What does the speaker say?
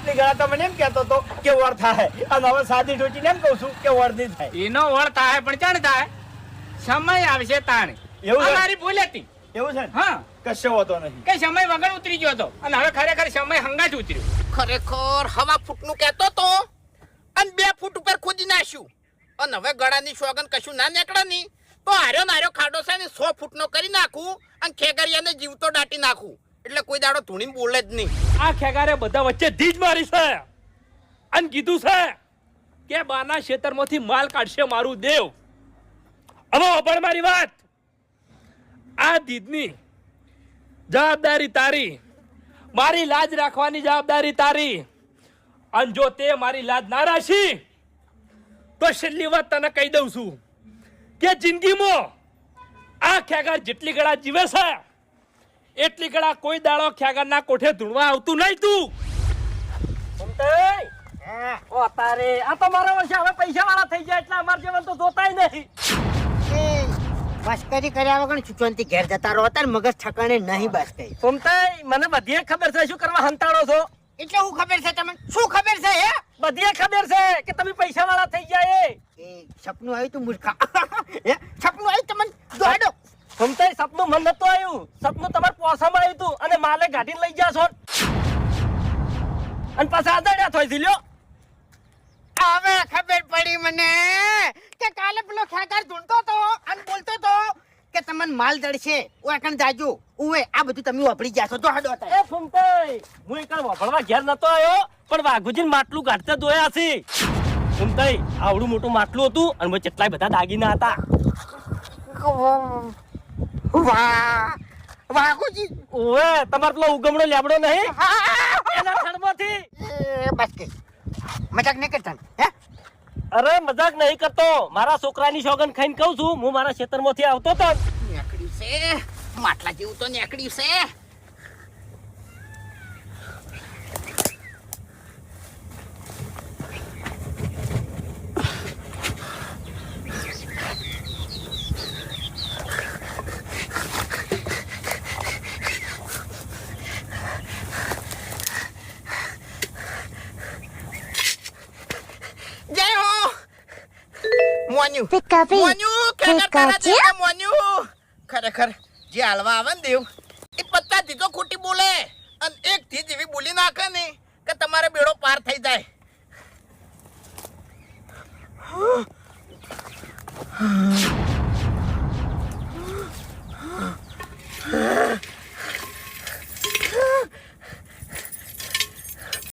જેટલી ગળા તો મને એમ કહેતો હતો કે વર થાય અને હવે સાદી ઢોચીને એમ કહું છું કે વર નહીં થાય. એનો વળ થાય પણ ચાણ થાય સમય આવશે તાણ. એવું છે? અમારી ભૂલ હતી. એવું છે ને? હા કશો હોતો નથી. કે સમય વગર ઉતરી ગયો હતો અને હવે ખરેખર સમય હંગાજ ઉતર્યો. ખરેખર હવા ફૂટનું કહેતો તો અને 2 ફૂટ ઉપર ખોદી નાખ્યું અને હવે ગળાની સોગન કશું ના નીકળે નહીં તો હાર્યો ખાડો છે ને 100 ફૂટનો કરી નાખું અને ખેગરિયાને જીવતો દાટી નાખું એટલે કોઈ દાડો ધૂણીને બોલે જ નહીં. આ ખેગારે બધા વચ્ચે ધીજ મારી છે અને કીધું છે કે બાના ખેતરમાંથી માલ કાઢશે મારું દેવ. હવે પણ મારી વાત, આ દીદની જવાબદારી તારી, મારી લાજ રાખવાની જવાબદારી તારી. અને જો તે મારી લાજ ના રાખી તો છેલ્લી વાત તને કહી દઉં છું કે જિંદગીમાં આ ખેગાર જેટલી ગળા જીવે છે એટલી ગળા કોઈ દાડો ખેગારના કોઠે ધૂણવા આવતું નહીં. તું ઓ તારે આ તો મારા વર્ષે હવે પૈસા વાળા થઈ જાય એટલે અમાર જેવા તો જોતાય નહીં. મસ્કરી કર્યા વગર ચૂચોનથી ઘેર જતા રહો તાર મગજ ઠકાણે નહીં બસ કઈ. સુમતાઈ મને બધી ખબર છે શું કરવા હંતાડો છો. એટલે હું ખબર છે તમને શું ખબર છે હે બધી ખબર છે કે તમે પૈસા વાળા થઈ જાય. એ સપનું આવ્યું તું મૂર્ખા. હે સપનું આવ્યું તમને દોડો. સુમતાઈ સપનું મન નતું આવ્યું, સપનું તમારા પોસામાં આવ્યું તું અને માલે ગાડીને લઈ ગયા છો અને પાછા આદડ્યા થોય ઝીલ્યો. હવે ખબર પડી મને કે કાલે પેલો ખેગાર ઢૂંઢતો તો અને બોલતો તો કે તમને માલ દળશે ઓય કણ જાજો ઓય આ બધું તમે વાપરી ગયા છો તો હડો એ સુમતાઈ હું એકવાર વાપરવા ઘેર નતો આવ્યો પણ વાઘુજીને માટલું કાઢતે જોયા છે. સુમતાઈ આવડું મોટું માટલું હતું અને મેં કેટલાય બધા દાગીના હતા. વાહ વાઘુજી ઓએ તમાર પેલો ઉગમણો લેબડો નહીં એના થડમાંથી. બસ કે મજાક નહીં કરતા હે. અરે મજાક નહીં કરતો, મારા છોકરાની સોગન ખાઈને કહું છું. હું મારા ખેતરમાંથી આવતો તો નેકડ્યું છે માટલા જેવું તો નેકડ્યું છે. જય હો મોન્યુ મોન્યુ ખરેખર જે હાલવા આવે ને દેવ એ પત્તા દીધો ખોટી બોલે અને એક થી જેવી બોલી નાખે ને કે તમારે બેડો પાર થઈ જાય.